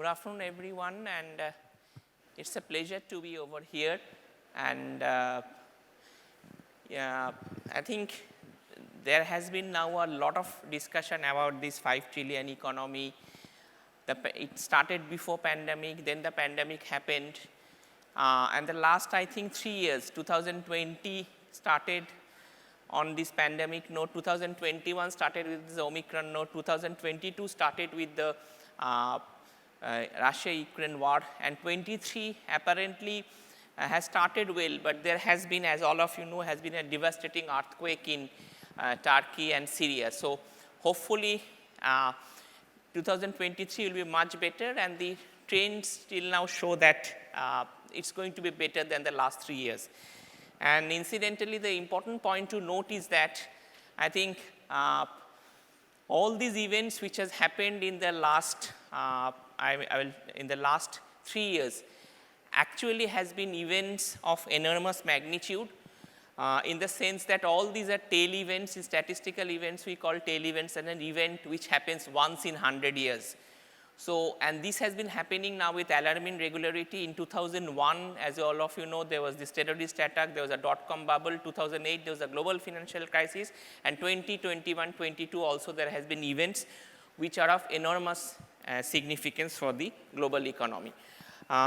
Good afternoon, everyone, and it's a pleasure to be over here. And yeah, I think there has been now a lot of discussion about this 5 trillion economy. It started before pandemic, then the pandemic happened, and the last, I think, 3 years, 2020 started on this pandemic note, 2021 started with the Omicron note, 2022 started with the Russia-Ukraine war, and 23 apparently has started well, but there has been, as all of you know, has been a devastating earthquake in Turkey and Syria. So hopefully 2023 will be much better, and the trends still now show that it's going to be better than the last 3 years. And incidentally, the important point to note is that I think all these events which has happened in the last in the last 3 years actually has been events of enormous magnitude, in the sense that all these are tail events, statistical events we call tail events, and an event which happens once in 100 years. So, and this has been happening now with alarming regularity. In 2001, as all of you know, there was this terrorist attack, there was a dot-com bubble, 2008 there was a global financial crisis, and 2021, 22 also there has been events which are of enormous significance for the global economy.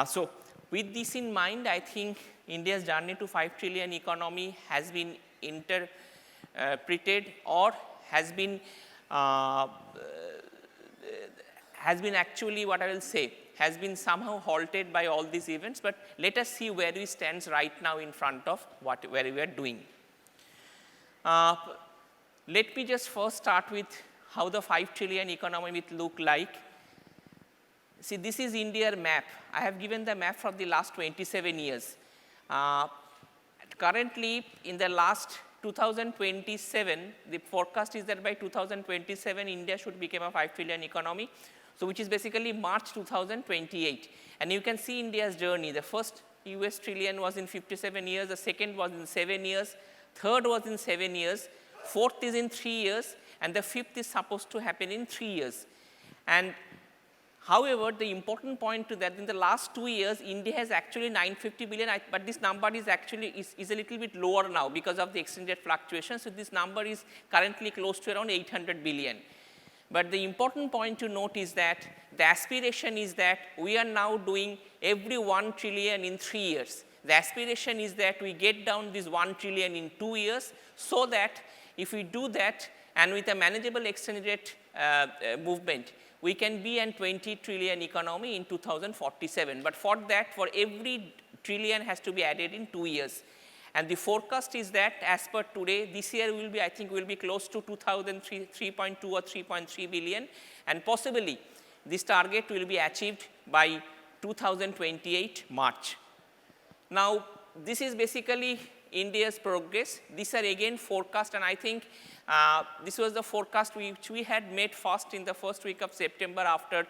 So with this in mind, I think India's journey to 5 trillion economy has been interpreted or has been actually, what I will say, has been somehow halted by all these events, but let us see where we stand right now in front of where we are doing. Let me just first start with how the 5 trillion economy will look like. See, this is India map. I have given the map for the last 27 years. Currently, in the last 2027, the forecast is that by 2027, India should become a 5 trillion economy. So which is basically March 2028. And you can see India's journey. The first US trillion was in 57 years, the second was in 7 years, third was in 7 years, fourth is in 3 years, and the fifth is supposed to happen in 3 years. And however, the important point to that, in the last 2 years, India has actually 950 billion, but this number is actually is a little bit lower now because of the exchange rate fluctuation. So this number is currently close to around 800 billion. But the important point to note is that the aspiration is that we are now doing every 1 trillion in 3 years. The aspiration is that we get down this 1 trillion in 2 years, so that if we do that and with a manageable exchange rate movement, we can be an 20 trillion economy in 2047. But for that, for every trillion has to be added in 2 years. And the forecast is that as per today, this year will be, I think, will be close to 3.2 or 3.3 billion, and possibly this target will be achieved by 2028 March. Now, this is basically India's progress. These are again forecast, and I think this was the forecast which we had made first in the first week of September after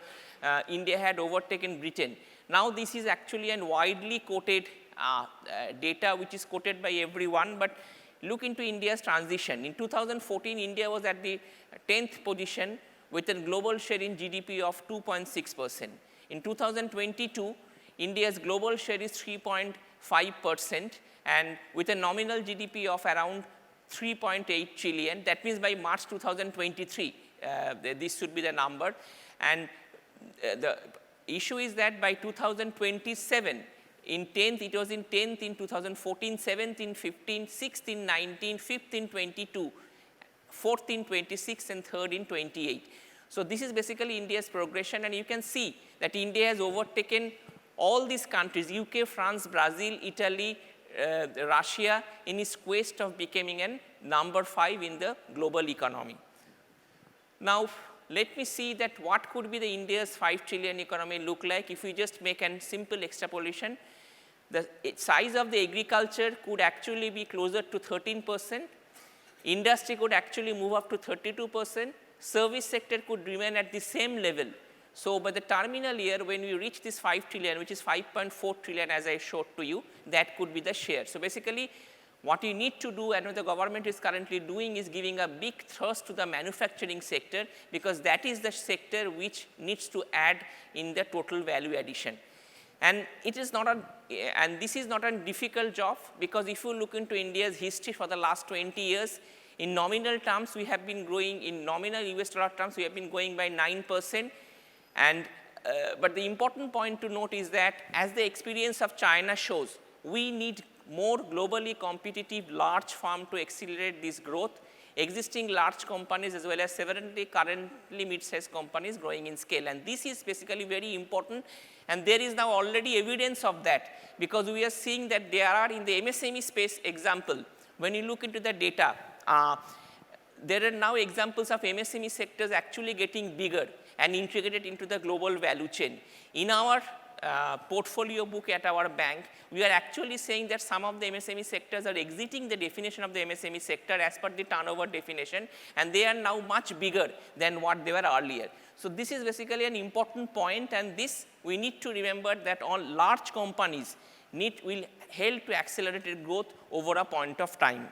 India had overtaken Britain. Now, this is actually a widely quoted data which is quoted by everyone, but look into India's transition. In 2014, India was at the 10th position with a global share in GDP of 2.6%. In 2022, India's global share is 3.5%, and with a nominal GDP of around 3.8 trillion. That means by March 2023, this should be the number. And the issue is that by 2027, in 10th, it was in 10th in 2014, 7th in 15, 6th in 19, 5th in 22, 4th in 26, and 3rd in 28. So this is basically India's progression, and you can see that India has overtaken all these countries, UK, France, Brazil, Italy, Russia, in its quest of becoming a number 5 in the global economy. Now, let me see that what could be the India's 5 trillion economy look like if we just make a simple extrapolation. The size of the agriculture could actually be closer to 13%. Industry could actually move up to 32%. Service sector could remain at the same level. So by the terminal year, when we reach this 5 trillion, which is 5.4 trillion as I showed to you, that could be the share. So basically, what you need to do, and what the government is currently doing, is giving a big thrust to the manufacturing sector, because that is the sector which needs to add in the total value addition. And it is not and this is not a difficult job, because if you look into India's history for the last 20 years, in nominal terms, we have been growing, in nominal US dollar terms, we have been growing by 9%. And, but the important point to note is that, as the experience of China shows, we need more globally competitive large firm to accelerate this growth. Existing large companies as well as severally currently mid-sized companies growing in scale. And this is basically very important, and there is now already evidence of that, because we are seeing that there are, in the MSME space example, when you look into the data, there are now examples of MSME sectors actually getting bigger and integrated into the global value chain. In our portfolio book at our bank, we are actually saying that some of the MSME sectors are exiting the definition of the MSME sector as per the turnover definition, and they are now much bigger than what they were earlier. So this is basically an important point, and this we need to remember, that all large companies will help to accelerate growth over a point of time.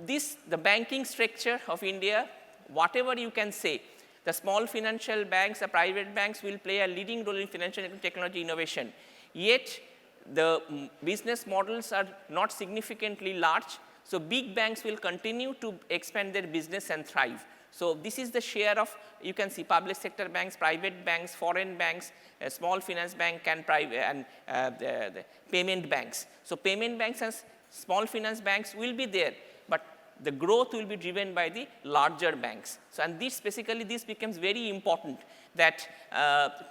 The banking structure of India, whatever you can say, the small financial banks, the private banks will play a leading role in financial technology innovation. Yet, the business models are not significantly large, so big banks will continue to expand their business and thrive. So this is the share of, you can see, public sector banks, private banks, foreign banks, small finance bank, and the payment banks. So payment banks and small finance banks will be there, but the growth will be driven by the larger banks. So, and this basically, this becomes very important, that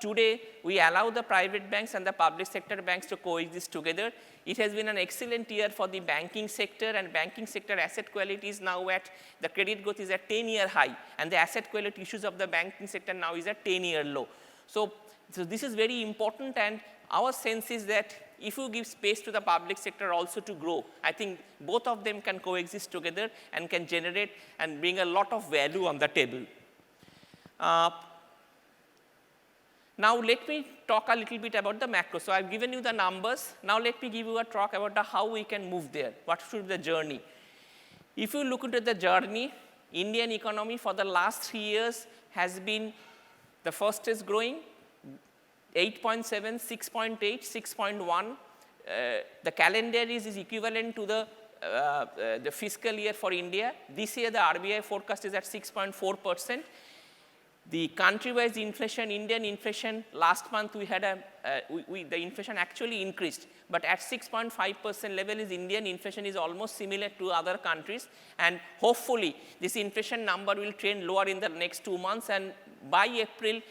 today we allow the private banks and the public sector banks to coexist together. It has been an excellent year for the banking sector, and banking sector asset quality is now at, the credit growth is at 10-year high, and the asset quality issues of the banking sector now is at 10-year low. So this is very important, and our sense is that if you give space to the public sector also to grow, I think both of them can coexist together and can generate and bring a lot of value on the table. Now let me talk a little bit about the macro. So I've given you the numbers. Now let me give you a talk about how we can move there. What should be the journey? If you look into the journey, Indian economy for the last 3 years has been the fastest growing, 8.7, 6.8, 6.1. The calendar is equivalent to the fiscal year for India. This year the RBI forecast is at 6.4%. The country-wise inflation, Indian inflation, last month we had the inflation actually increased, but at 6.5% level is Indian inflation is almost similar to other countries, and hopefully this inflation number will trend lower in the next 2 months, and by April,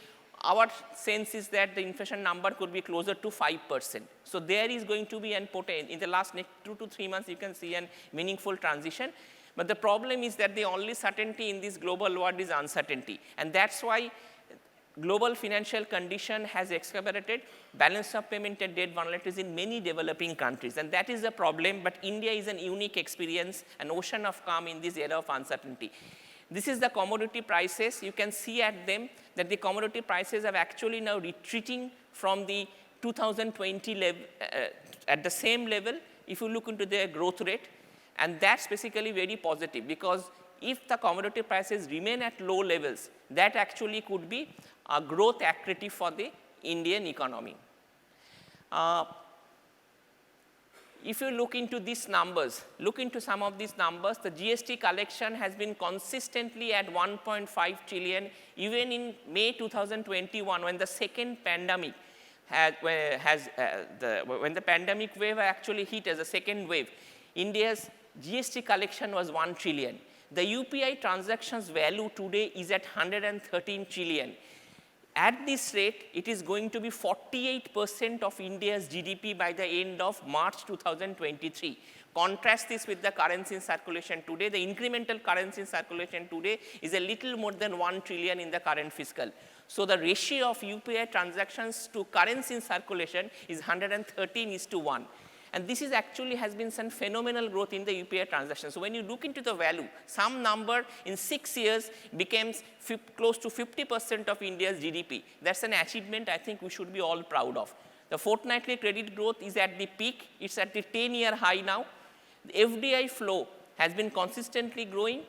our sense is that the inflation number could be closer to 5%. So there is going to be an in the last 2 to 3 months, you can see a meaningful transition. But the problem is that the only certainty in this global world is uncertainty. And that's why global financial condition has exacerbated balance of payment and debt vulnerabilities in many developing countries. And that is the problem, but India is an unique experience, an ocean of calm in this era of uncertainty. This is the commodity prices. You can see at them that the commodity prices are actually now retreating from the 2020 level, at the same level, if you look into their growth rate. And that's basically very positive, because if the commodity prices remain at low levels, that actually could be a growth accretive for the Indian economy. If you look into these numbers, look into some of these numbers, the GST collection has been consistently at 1.5 trillion, even in May 2021, when the second pandemic when the pandemic wave actually hit as a second wave, India's GST collection was 1 trillion. The UPI transactions value today is at 113 trillion. At this rate, it is going to be 48% of India's GDP by the end of March 2023. Contrast this with the currency in circulation today. The incremental currency in circulation today is a little more than 1 trillion in the current fiscal. So the ratio of UPI transactions to currency in circulation is 113:1. And this is actually has been some phenomenal growth in the UPI transactions. So when you look into the value, some number in 6 years becomes close to 50% of India's GDP. That's an achievement I think we should be all proud of. The fortnightly credit growth is at the peak. It's at the 10-year high now. The FDI flow has been consistently growing,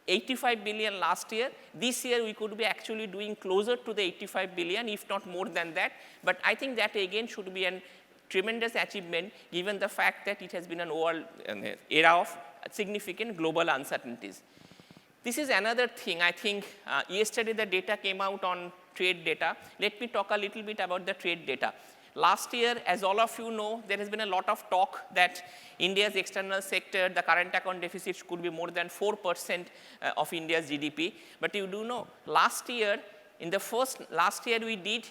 85 billion last year. This year we could be actually doing closer to the 85 billion, if not more than that. But I think that again should be a tremendous achievement given the fact that it has been an overall era of significant global uncertainties. This is another thing. I think yesterday the data came out on trade data. Let me talk a little bit about the trade data. Last year, as all of you know, there has been a lot of talk that India's external sector, the current account deficit could be more than 4% of India's GDP. But you do know, last year we did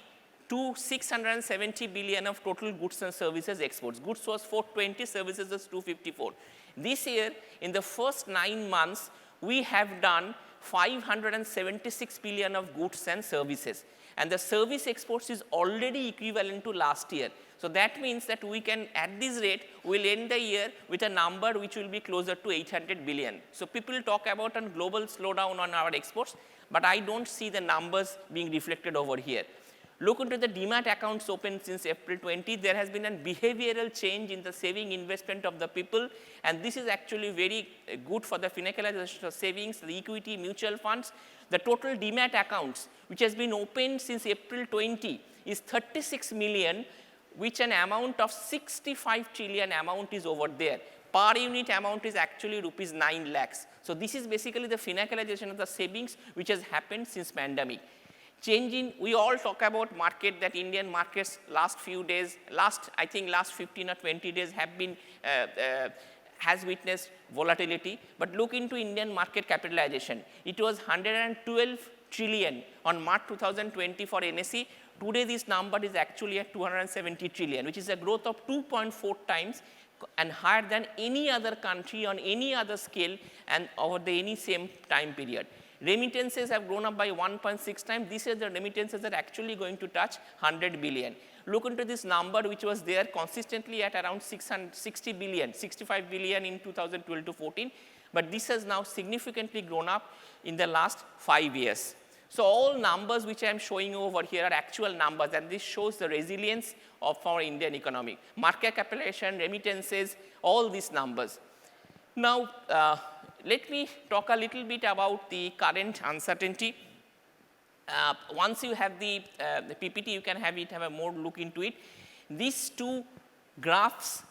670 billion of total goods and services exports. Goods was 420, services was 254. This year, in the first 9 months, we have done 576 billion of goods and services. And the service exports is already equivalent to last year. So that means that we can, at this rate, we'll end the year with a number which will be closer to 800 billion. So people talk about a global slowdown on our exports, but I don't see the numbers being reflected over here. Look into the demat accounts opened since April 20. There has been a behavioral change in the saving investment of the people, and this is actually very good for the financialization of savings, the equity, mutual funds. The total demat accounts, which has been opened since April 20, is 36 million, which an amount of 65 trillion amount is over there. Per unit amount is actually rupees 9 lakhs. So this is basically the financialization of the savings which has happened since pandemic. Changing, we all talk about market, that Indian markets last few days, I think last 15 or 20 days have been, has witnessed volatility. But look into Indian market capitalization. It was 112 trillion on March 2020 for NSE. Today this number is actually at 270 trillion, which is a growth of 2.4 times and higher than any other country on any other scale and over the any same time period. Remittances have grown up by 1.6 times. This year the remittances are actually going to touch 100 billion. Look into this number which was there consistently at around 660 billion, 65 billion in 2012 to 14. But this has now significantly grown up in the last 5 years. So all numbers which I am showing over here are actual numbers, and this shows the resilience of our Indian economy. Market capitalization, remittances, all these numbers. Now, let me talk a little bit about the current uncertainty. Once you have the PPT, you can have a more look into it. These two graphs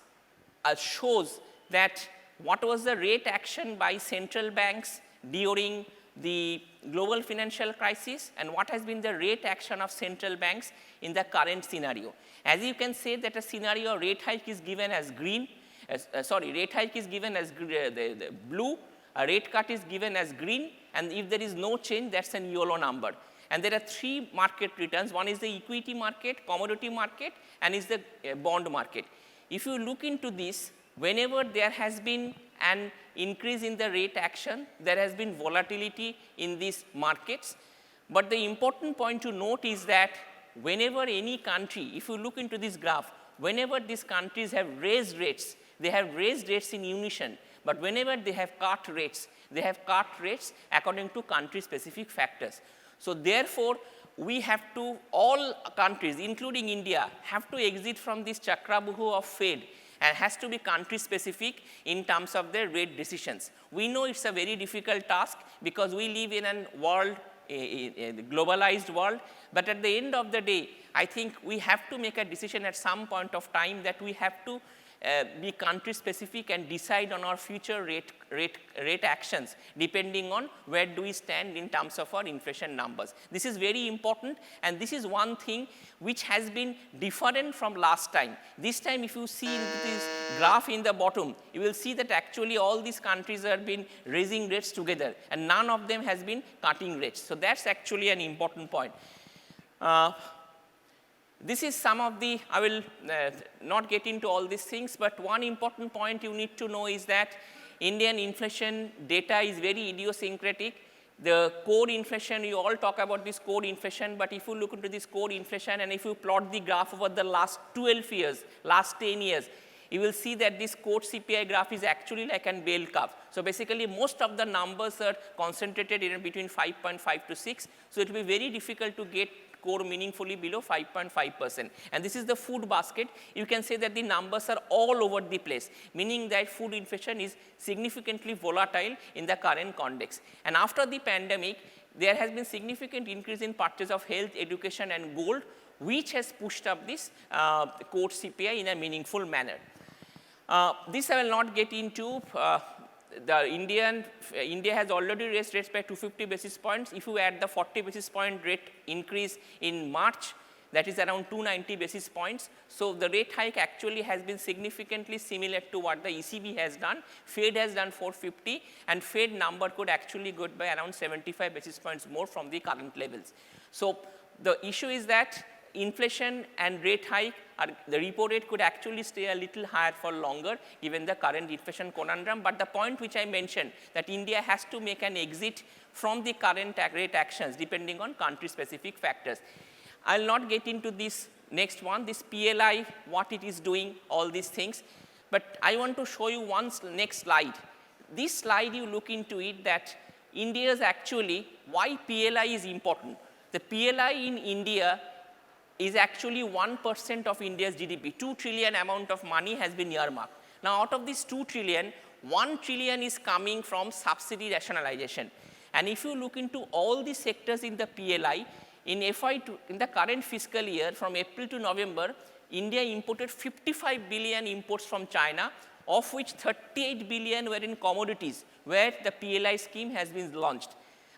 shows that what was the rate action by central banks during the global financial crisis and what has been the rate action of central banks in the current scenario. As you can say that a scenario rate hike is given as green, rate hike is given as the blue, a rate cut is given as green, and if there is no change, that's an YOLO number. And there are three market returns. One is the equity market, commodity market, and is the bond market. If you look into this, whenever there has been an increase in the rate action, there has been volatility in these markets. But the important point to note is that whenever any country, if you look into this graph, whenever these countries have raised rates, they have raised rates in unison. But whenever they have cut rates, they have cut rates according to country-specific factors. So therefore, we have to, all countries, including India, have to exit from this chakrabuhu of Fed and has to be country-specific in terms of their rate decisions. We know it's a very difficult task because we live in a world, a globalized world, but at the end of the day, I think we have to make a decision at some point of time that we have to be country specific and decide on our future rate actions depending on where do we stand in terms of our inflation numbers. This is very important, and this is one thing which has been different from last time. This time if you see in this graph in the bottom, you will see that actually all these countries have been raising rates together and none of them has been cutting rates. So that's actually an important point. This is some of the, I will not get into all these things, but one important point you need to know is that Indian inflation data is very idiosyncratic. The core inflation, you all talk about this core inflation, but if you look into this core inflation and if you plot the graph over the last 12 years, last 10 years, you will see that this core CPI graph is actually like a bell curve. So basically most of the numbers are concentrated in between 5.5 to 6. So it will be very difficult to get core meaningfully below 5.5%. And this is the food basket. You can say that the numbers are all over the place, meaning that food inflation is significantly volatile in the current context. And after the pandemic, there has been significant increase in purchase of health, education, and gold, which has pushed up this core CPI in a meaningful manner. This I will not get into. India has already raised rates by 250 basis points. If you add the 40 basis point rate increase in March, that is around 290 basis points. So the rate hike actually has been significantly similar to what the ECB has done. Fed has done 450, and Fed number could actually go by around 75 basis points more from the current levels. So the issue is that inflation and rate hike, the repo rate could actually stay a little higher for longer given the current inflation conundrum. But the point which I mentioned, that India has to make an exit from the current rate actions depending on country specific factors. I will not get into this next one, this PLI, what it is doing, all these things. But I want to show you one next slide. This slide, you look into it, that India is actually, why PLI is important. The PLI in India is actually 1% of India's GDP. 2 trillion amount of money has been earmarked. Now, out of this 2 trillion, 1 trillion is coming from subsidy rationalization. And if you look into all the sectors in the PLI, in the current fiscal year, from April to November, India imported 55 billion imports from China, of which 38 billion were in commodities, where the PLI scheme has been launched.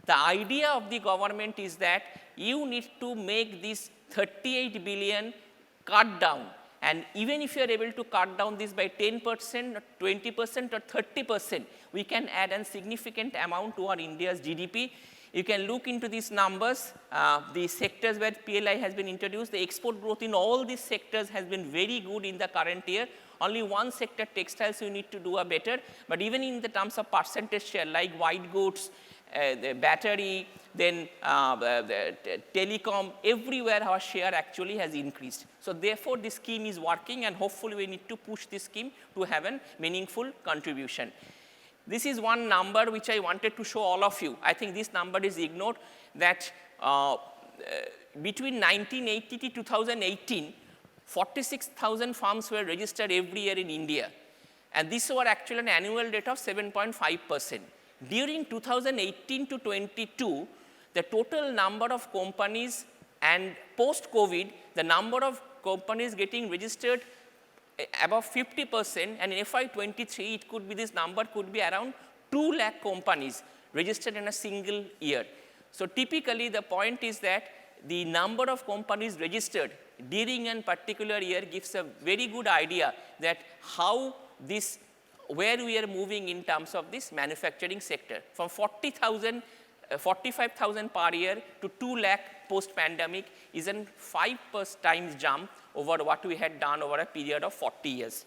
The idea of the government is that you need to make this 38 billion cut down. And even if you are able to cut down this by 10%, or 20%, or 30%, we can add a significant amount to our India's GDP. You can look into these numbers, the sectors where PLI has been introduced. The export growth in all these sectors has been very good in the current year. Only one sector, textiles, you need to do a better. But even in the terms of percentage share, like white goods, the battery, then the telecom, everywhere our share actually has increased. So therefore, this scheme is working, and hopefully we need to push this scheme to have a meaningful contribution. This is one number which I wanted to show all of you. I think this number is ignored, that between 1980 to 2018, 46,000 farms were registered every year in India. And this was actually an annual rate of 7.5%. During 2018 to 22, the total number of companies, and post-COVID, the number of companies getting registered above 50%, and in FY23, it could be, this number could be around 2 lakh companies registered in a single year. So typically, the point is that the number of companies registered during a particular year gives a very good idea that how this, where we are moving in terms of this manufacturing sector. From 45,000 per year to 2 lakh post-pandemic is a 5 times jump over what we had done over a period of 40 years.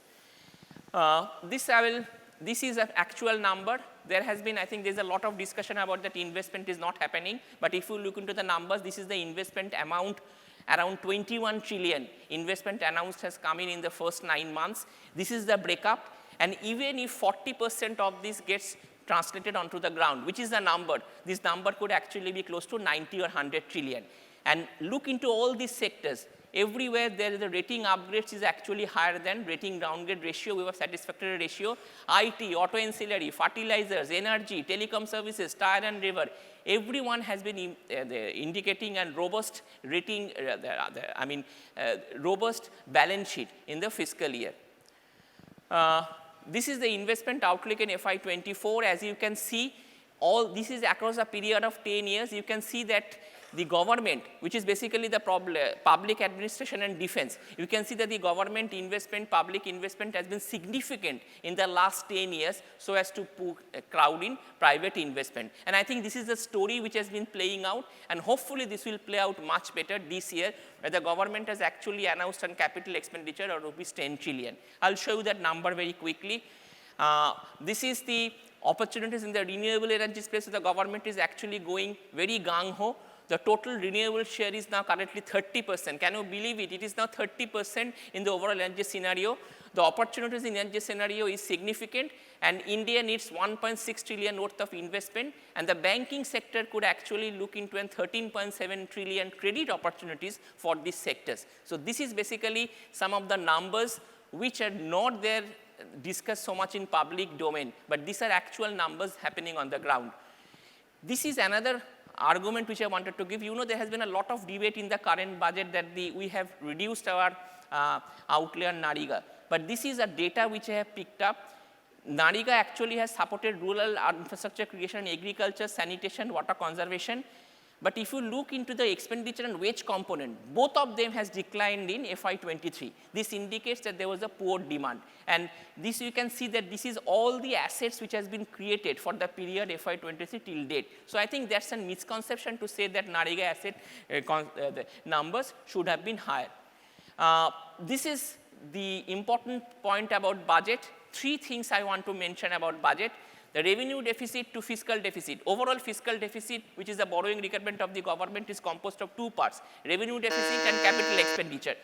This is an actual number. There has been, I think there's a lot of discussion about that investment is not happening. But if you look into the numbers, this is the investment amount. Around 21 trillion investment announced has come in the first 9 months. This is the breakup. And even if 40% of this gets translated onto the ground, which is the number, this number could actually be close to 90 or 100 trillion. And look into all these sectors. Everywhere there is a rating upgrades is actually higher than rating downgrade ratio. We have a satisfactory ratio. IT, auto ancillary, fertilizers, energy, telecom services, tire and river. Everyone has been indicating a robust rating, robust balance sheet in the fiscal year. This is the investment outlook in FY24. As you can see, all this is across a period of 10 years. You can see that the government, which is basically the public administration and defense, you can see that the government investment, public investment has been significant in the last 10 years so as to crowd in private investment. And I think this is the story which has been playing out, and hopefully this will play out much better this year, where the government has actually announced a capital expenditure of rupees 10 trillion. I'll show you that number very quickly. This is the opportunities in the renewable energy space. So the government is actually going very gung-ho. The total renewable share is now currently 30%. Can you believe it? It is now 30% in the overall energy scenario. The opportunities in energy scenario is significant, and India needs 1.6 trillion worth of investment, and the banking sector could actually look into an 13.7 trillion credit opportunities for these sectors. So this is basically some of the numbers which are not there discussed so much in public domain, but these are actual numbers happening on the ground. This is another argument which I wanted to give. You know, there has been a lot of debate in the current budget that we have reduced our outlay on NAREGA. But this is a data which I have picked up. NAREGA actually has supported rural infrastructure creation, agriculture, sanitation, water conservation. But if you look into the expenditure and wage component, both of them has declined in FY23. This indicates that there was a poor demand. And this you can see that this is all the assets which has been created for the period FY23 till date. So I think that's a misconception to say that NAREGA asset the numbers should have been higher. This is the important point about budget. 3 things I want to mention about budget. The revenue deficit to fiscal deficit. Overall fiscal deficit, which is the borrowing requirement of the government, is composed of 2 parts, revenue deficit and capital expenditure.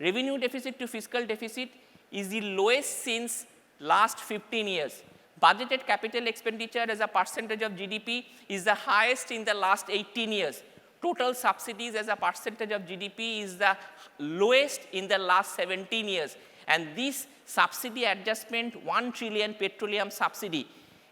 Revenue deficit to fiscal deficit is the lowest since last 15 years. Budgeted capital expenditure as a percentage of GDP is the highest in the last 18 years. Total subsidies as a percentage of GDP is the lowest in the last 17 years. And this subsidy adjustment, 1 trillion petroleum subsidy,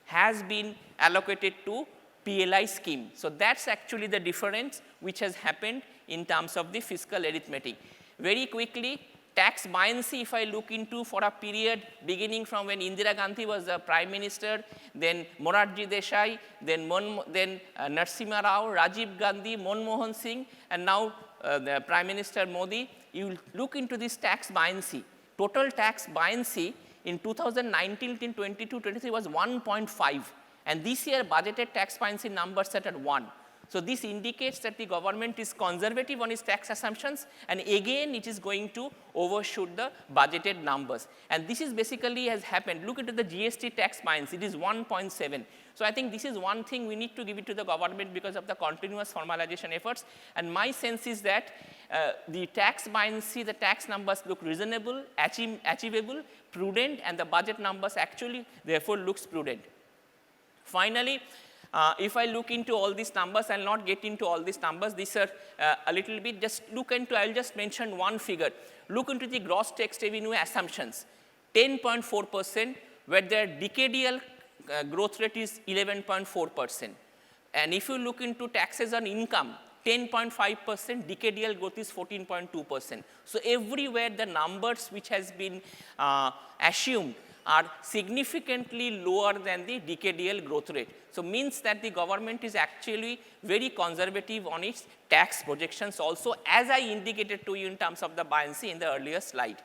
has been allocated to PLI scheme. So that's actually the difference which has happened in terms of the fiscal arithmetic. Very quickly, tax buoyancy, if I look into for a period beginning from when Indira Gandhi was the Prime Minister, then Morarji Desai, then Narasimha Rao, Rajiv Gandhi, Manmohan Singh, and now the Prime Minister Modi, you look into this tax buoyancy. Total tax buoyancy in 2019 till 22-23 was 1.5, and this year budgeted tax buoyancy numbers set at 1. So this indicates that the government is conservative on its tax assumptions, and again it is going to overshoot the budgeted numbers. And this is basically has happened. Look into the GST tax buoyancy, it is 1.7. So I think this is one thing we need to give it to the government because of the continuous formalization efforts. And my sense is that the tax buoyancy, the tax numbers look reasonable, achievable, prudent, and the budget numbers actually therefore looks prudent. Finally, if I look into all these numbers, I'll not get into all these numbers. These are a little bit, just look into, I'll just mention one figure. Look into the gross tax revenue assumptions, 10.4%, where their decadal growth rate is 11.4%. And if you look into taxes on income, 10.5%, decadal growth is 14.2%. So everywhere the numbers which has been assumed are significantly lower than the decadal growth rate. So means that the government is actually very conservative on its tax projections also, as I indicated to you in terms of the buoyancy in the earlier slide.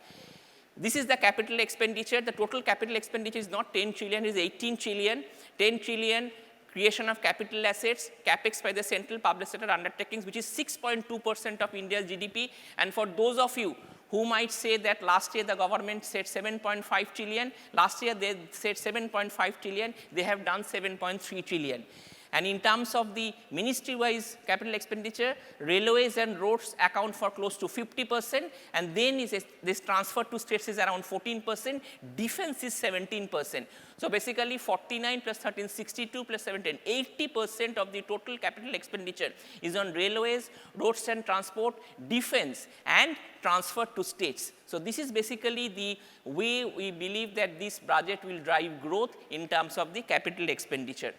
This is the capital expenditure. The total capital expenditure is not 10 trillion, it is 18 trillion. 10 trillion creation of capital assets, capex by the central public sector undertakings, which is 6.2% of India's GDP. And for those of you who might say that last year the government said 7.5 trillion, last year they said 7.5 trillion, they have done 7.3 trillion. And in terms of the ministry-wise capital expenditure, railways and roads account for close to 50%, and then this transfer to states is around 14%, defense is 17%. So basically 49 plus 13, 62 plus 17, 80% of the total capital expenditure is on railways, roads and transport, defense, and transfer to states. So this is basically the way we believe that this budget will drive growth in terms of the capital expenditure.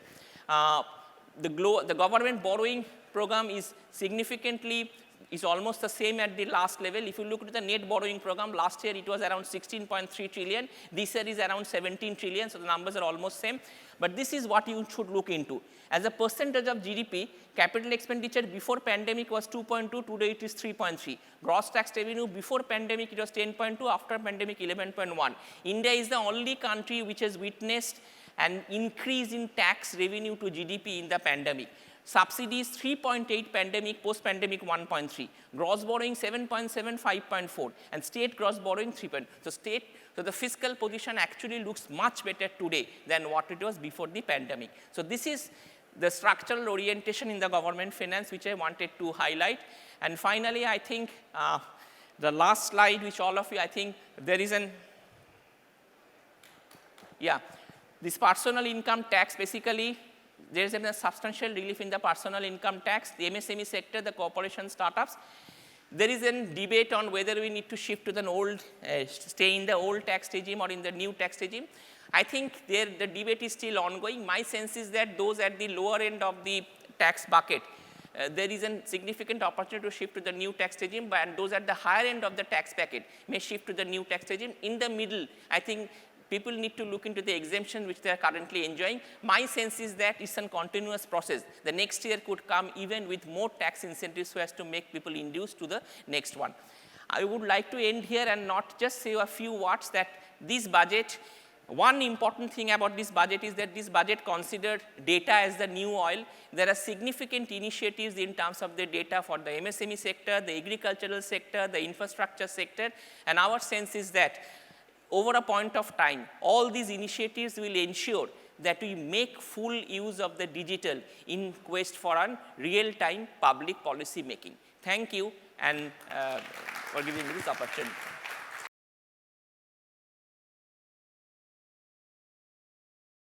The government borrowing program is significantly, is almost the same at the last level. If you look at the net borrowing program, last year it was around 16.3 trillion. This year is around 17 trillion, so the numbers are almost same. But this is what you should look into. As a percentage of GDP, capital expenditure before pandemic was 2.2, today it is 3.3. Gross tax revenue before pandemic it was 10.2, after pandemic 11.1. India is the only country which has witnessed an increase in tax revenue to GDP in the pandemic. Subsidies 3.8 pandemic, post-pandemic 1.3. Gross borrowing 7.7, 5.4. And state gross borrowing 3. So the fiscal position actually looks much better today than what it was before the pandemic. So this is the structural orientation in the government finance which I wanted to highlight. And finally, I think the last slide which all of you, I think there is an Yeah, this personal income tax, basically, there is a substantial relief in the personal income tax, the MSME sector, the corporation startups. There is a debate on whether we need to shift to the old, stay in the old tax regime or in the new tax regime. I think the debate is still ongoing. My sense is that those at the lower end of the tax bucket, there is a significant opportunity to shift to the new tax regime, and those at the higher end of the tax packet may shift to the new tax regime. In the middle, I think people need to look into the exemption which they are currently enjoying. My sense is that it's a continuous process. The next year could come even with more tax incentives so as to make people induced to the next one. I would like to end here and not just say a few words that this budget, one important thing about this budget is that this budget considered data as the new oil. There are significant initiatives in terms of the data for the MSME sector, the agricultural sector, the infrastructure sector, and our sense is that over a point of time, all these initiatives will ensure that we make full use of the digital in quest for a real-time public policy making. Thank you and for giving me this opportunity.